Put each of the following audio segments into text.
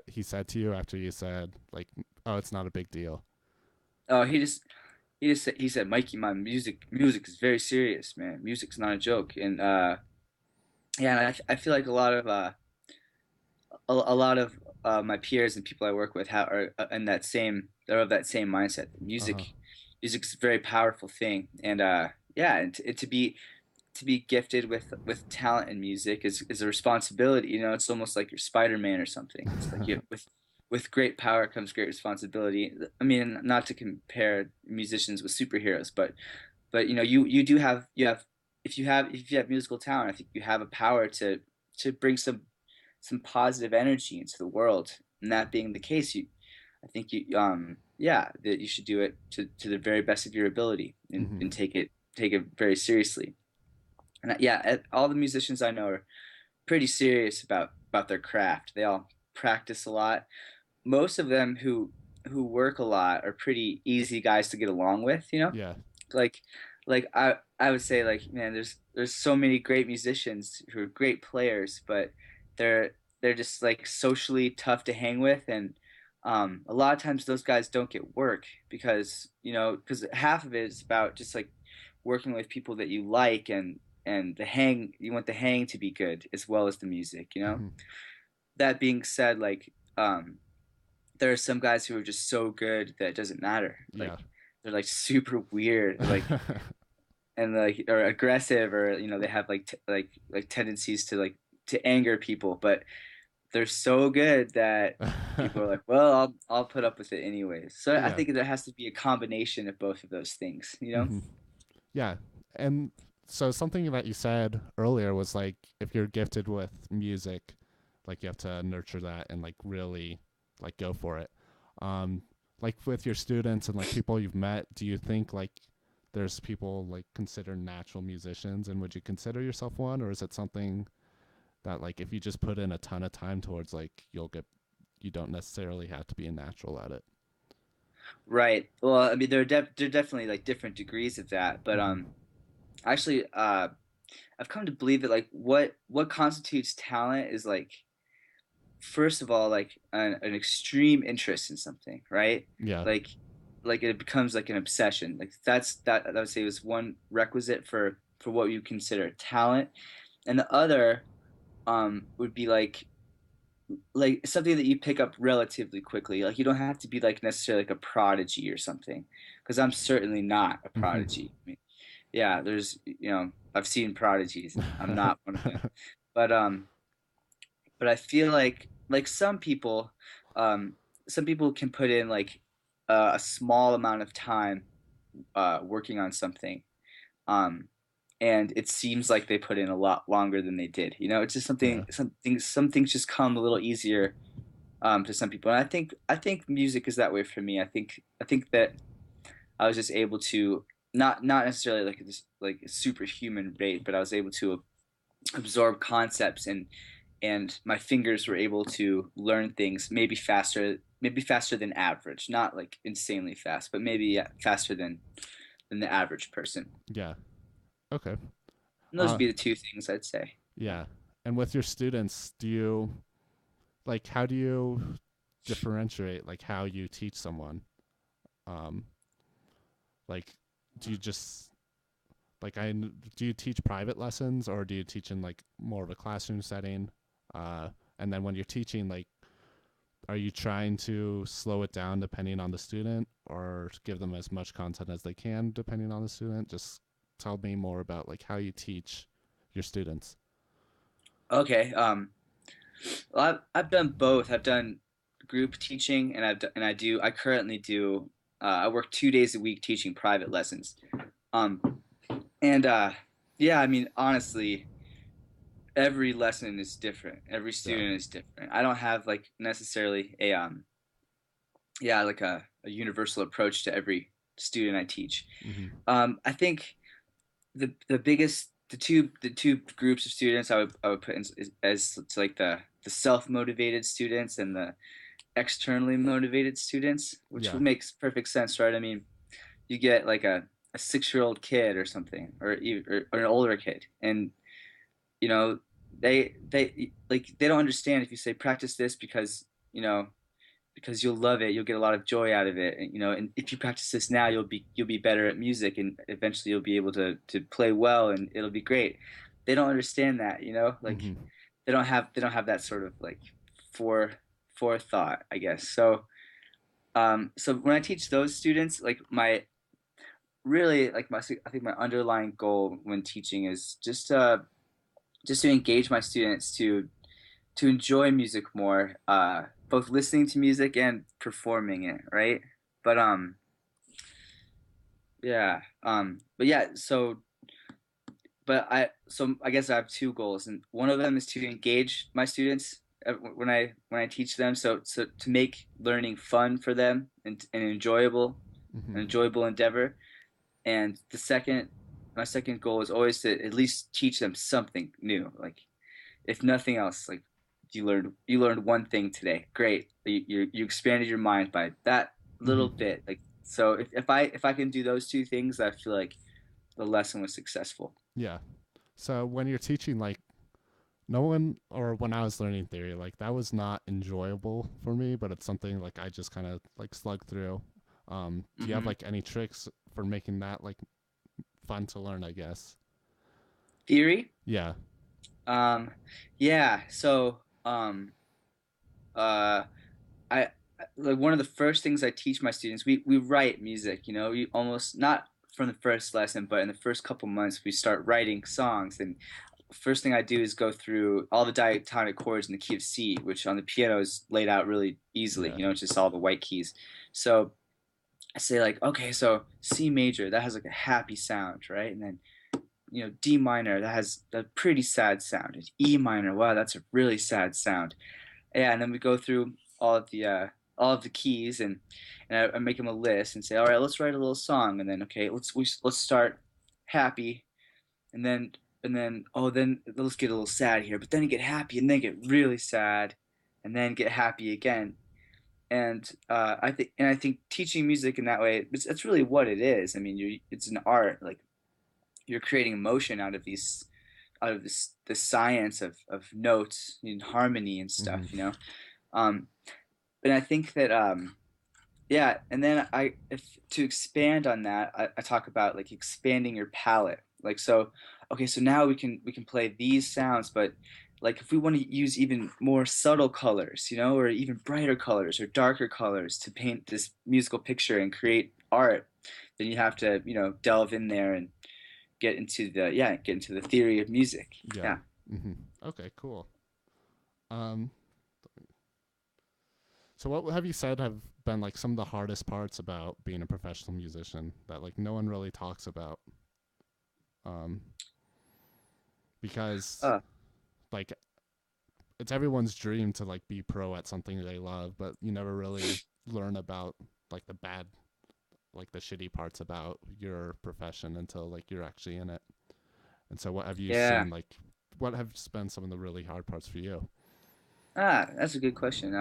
he said to you after you said like, "Oh, it's not a big deal"? Oh, he said, Mikey, my music is very serious, man. Music's not a joke. And yeah, and I feel like a lot of my peers and people I work with are in that same they're of that same mindset. Uh huh. Music's a very powerful thing, and yeah, and to be gifted with talent in music is a responsibility. You know, it's almost like you're Spider-Man or something. It's like you with great power comes great responsibility. I mean, not to compare musicians with superheroes, but you know, you do have you have if you have musical talent, I think you have a power to bring some positive energy into the world. And that being the case, I think you yeah, that you should do it to the very best of your ability Hmm. and take it very seriously. And yeah, all the musicians I know are pretty serious about their craft. They all practice a lot. Most of them who work a lot are pretty easy guys to get along with, you know? Yeah. Like I would say like man, there's so many great musicians who are great players, but they're just like socially tough to hang with, and a lot of times those guys don't get work because you know because half of it is about just like working with people that you like, and the hang you want the hang to be good as well as the music, you know. Hmm. That being said, like there are some guys who are just so good that it doesn't matter, Yeah. like they're like super weird, like and like or aggressive, or you know they have like like tendencies to like to anger people, but they're so good that people are like, well, I'll put up with it anyways. So I Yeah. think there has to be a combination of both of those things, you know. Hmm. Yeah. And so something that you said earlier was like, if you're gifted with music, like you have to nurture that and like really like go for it. Um, like with your students and like people you've met, do you think like there's people like considered natural musicians, and would you consider yourself one, or is it something that like if you just put in a ton of time towards, like you don't necessarily have to be a natural at it? Right. Well, I mean, there are definitely like different degrees of that, but Hmm. actually, I've come to believe that like what constitutes talent is like first of all like an extreme interest in something, right? Yeah. like like it becomes like an obsession, like that I would say was one requisite for what you consider talent. And the other would be like something that you pick up relatively quickly, like you don't have to be like necessarily like a prodigy or something, because I'm certainly not a Hmm. prodigy. I mean, yeah, there's you know I've seen prodigies and I'm not one of them, but I feel like some people can put in like a small amount of time working on something, um, and it seems like they put in a lot longer than they did. You know, it's just Yeah. some things just come a little easier to some people, and I think music is that way for me. I think that I was just able to not necessarily like this like a superhuman rate, but I was able to absorb concepts, and my fingers were able to learn things maybe faster than average, not like insanely fast, but maybe yeah, faster than the average person. Yeah. Okay. And those would Uh, be the two things I'd say. yeah. And with your students, do you like how do you differentiate like how you teach someone? Um, like, do you just like do you teach private lessons, or do you teach in like more of a classroom setting? And then when you're teaching, like, are you trying to slow it down depending on the student, or give them as much content as they can depending on the student? Just tell me more about like how you teach your students. Okay. Well, I've done both. I've done group teaching, and I currently do I work 2 days a week teaching private lessons. Um, and yeah, I mean honestly, every lesson is different. Every Yeah. student is different. I don't have like necessarily a yeah, like a universal approach to every student I teach. Mm-hmm. I think the biggest the two groups of students I would put in as it's like the self motivated students and the externally motivated students, which Yeah. makes perfect sense, right? I mean, you get like a 6 year old kid or something, or an older kid, and you know they like they don't understand if you say practice this because you know, because you'll love it. You'll get a lot of joy out of it. And, you know, and if you practice this now, you'll be better at music, and eventually you'll be able to play well, and it'll be great. They don't understand that, you know, like Mm-hmm. they don't have that sort of like fore forethought, I guess. So so when I teach those students, like my really like my I think my underlying goal when teaching is just to engage my students to enjoy music more, both listening to music and performing it, right? But yeah, but yeah, so I guess I have two goals, and one of them is to engage my students when I teach them, so to make learning fun for them and enjoyable, Mm-hmm. an enjoyable endeavor. And my second goal is always to at least teach them something new, like if nothing else, like you learned one thing today. Great. You expanded your mind by that little Mm-hmm. bit. Like so if I can do those two things, I feel like the lesson was successful. Yeah. So when you're teaching, like, no one, or when I was learning theory, like, that was not enjoyable for me, but it's something like I just kind of like slug through. Do you have Hmm. like any tricks for making that like fun to learn, I guess? Theory. Yeah. Um, yeah. Uh, I like one of the first things I teach my students. We write music. You know, we almost not from the first lesson, but in the first couple months, we start writing songs. And first thing I do is go through all the diatonic chords in the key of C, which on the piano is laid out really easily. Yeah. You know, it's just all the white keys. So I say like, okay, so C major, that has like a happy sound, right? And then you know, D minor, that has a pretty sad sound. And E minor, wow, that's a really sad sound. Yeah, and then we go through all of the keys, and I make them a list and say, all right, let's write a little song, and then okay, let's start happy, and then oh then let's get a little sad here, but then get happy, and then get really sad, and then get happy again. And I think teaching music in that way, that's really what it is. I mean, it's an art. Like you're creating emotion out of this science of notes and harmony and Mm-hmm. stuff. You know. Um, and I think that yeah, and then if to expand on that, I talk about like expanding your palette. Like so, okay, so now we can play these sounds, but like if we want to use even more subtle colors, you know, or even brighter colors or darker colors to paint this musical picture and create art, then you have to, you know, delve in there and get into the theory of music. Yeah. Yeah. Mm-hmm. Okay. Cool. Um. So what have you said have been like some of the hardest parts about being a professional musician that like no one really talks about? Um. Because Uh, like it's everyone's dream to like be pro at something they love, but you never really learn about like the bad, like the shitty parts about your profession until like you're actually in it. And so what have you yeah. seen like what have been some of the really hard parts for you? That's a good question.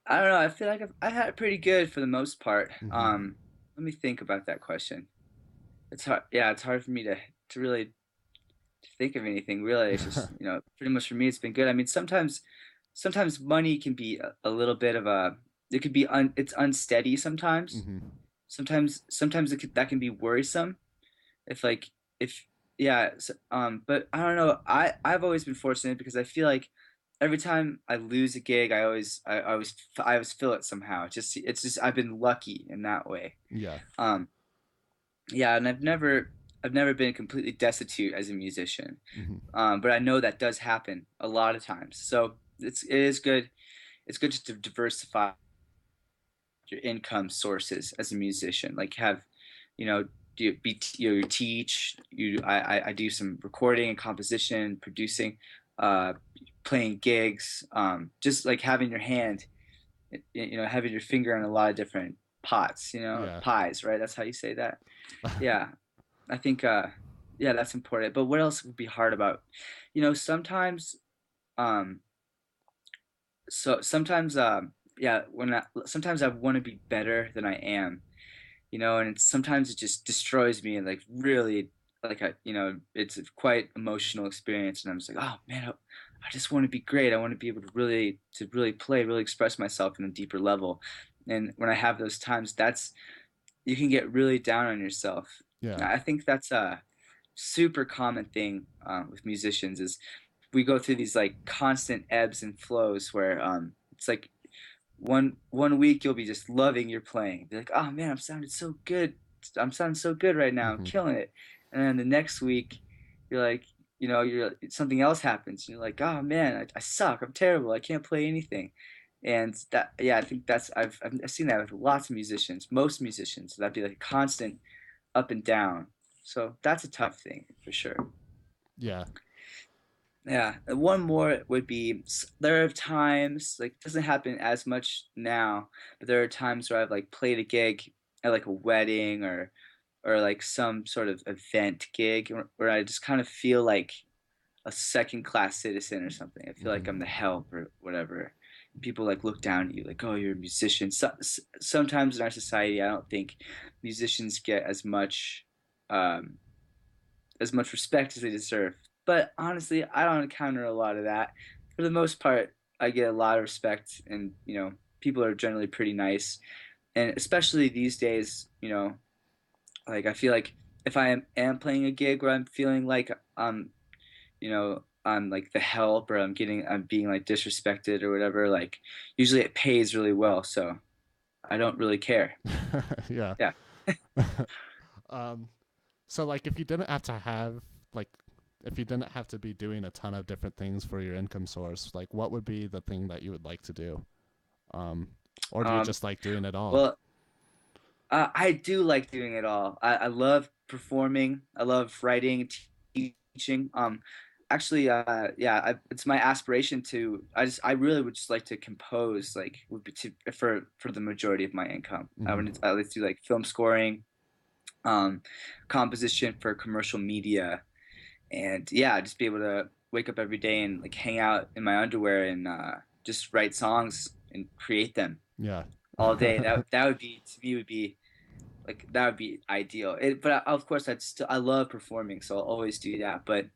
I don't know. I feel like I had it pretty good for the most part. Mhm. Let me think about that question. It's hard. Yeah, it's hard for me to really think of anything. Really, it's just you know, pretty much for me, it's been good. I mean, sometimes money can be a little bit of a. It could be it's unsteady sometimes. Mhm. Sometimes that can be worrisome. If like if yeah, but I don't know. I've always been fortunate because I feel like every time I lose a gig, I always feel it somehow. It's just I've been lucky in that way. Yeah. Um, yeah, and I've never been completely destitute as a musician. Mhm. But I know that does happen a lot of times. So it is good. It's good just to diversify your income sources as a musician. Like have, you know, you teach you I do some recording and composition, producing, uh, playing gigs, just like having your hand, you know, having your finger in a lot of different pots, you know, Yeah. pies, right? That's how you say that. Yeah, I think yeah, that's important. But what else would be hard about, you know, sometimes um sometimes yeah, sometimes I want to be better than I am, you know, and sometimes it just destroys me and like really like I, you know, it's a quite emotional experience, and I'm just like, oh man, I just want to be great. I want to be able to really play, really express myself in a deeper level. And when I have those times, that's you can get really down on yourself. Yeah. I think that's a super common thing with musicians is we go through these like constant ebbs and flows where it's like one week you'll be just loving your playing, be like, oh man, I'm sounding so good right now, I'm Hmm. killing it. And then the next week you're like, you're something else happens, you're like, oh man, I suck, I'm terrible, I can't play anything. And that, yeah, I think I've seen that with lots of musicians, most musicians, that'd be like a constant up and down. So that's a tough thing for sure. Yeah. Yeah, and one more would be there are times like it doesn't happen as much now, but there are times where I've like played a gig at like a wedding or like some sort of event gig where I just kind of feel like a second class citizen or something. I feel like I'm the Hmm. help or whatever. People like look down at you like, oh, you're a musician. Sometimes in our society, I don't think musicians get um, as much respect as they deserve. But honestly, I don't encounter a lot of that. For the most part, I get a lot of respect, and people are generally pretty nice. And especially these days, like I feel like if I am playing a gig where I'm feeling like I'm like the help or I'm being like disrespected or whatever, like usually it pays really well, so I don't really care. Yeah. Yeah. um, so like if you didn't have to have like if you didn't have to be doing a ton of different things for your income source, like what would be the thing that you would like to do? Um, or do you Um, just like doing it all? well, I do like doing it all. I love performing. I love writing, teaching. Actually, yeah, it's my aspiration to. I really would just like to compose, like, would be for the majority of my income. Hmm. I like to do like film scoring, um, composition for commercial media, and yeah, just be able to wake up every day and like hang out in my underwear and just write songs and create them Yeah. all day. That would be to me would be like that would be ideal. But of course, I love performing, so I'll always do that. But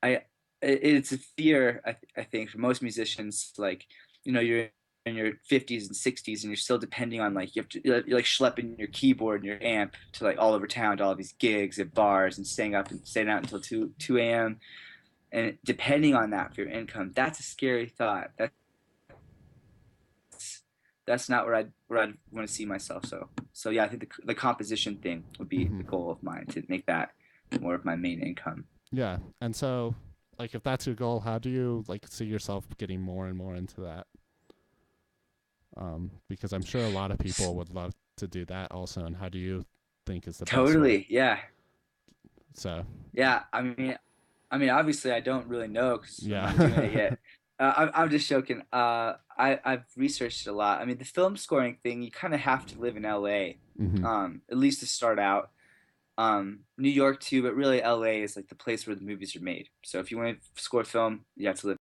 I it's a fear I think for most musicians. Like you're in your 50s and 60s, and you're still depending on like you're like schlepping your keyboard and your amp to like all over town to all these gigs at bars and staying out until 2 a.m. And depending on that for your income, that's a scary thought. That's not where I'd want to see myself. So yeah, I think the composition thing would be Hmm. the goal of mine to make that more of my main income. Yeah. And so like if that's your goal, how do you like see yourself getting more and more into that? Because I'm sure a lot of people would love to do that also. And how do you think is the best way? Totally, yeah, So yeah. Obviously, I don't really know because I'm not doing it yeah. yet. I'm just joking. I've researched a lot. I mean, the film scoring thing, you kind of have to live in LA, Hmm. at least to start out. New York too, but really LA is like the place where the movies are made. So if you want to score film, you have to live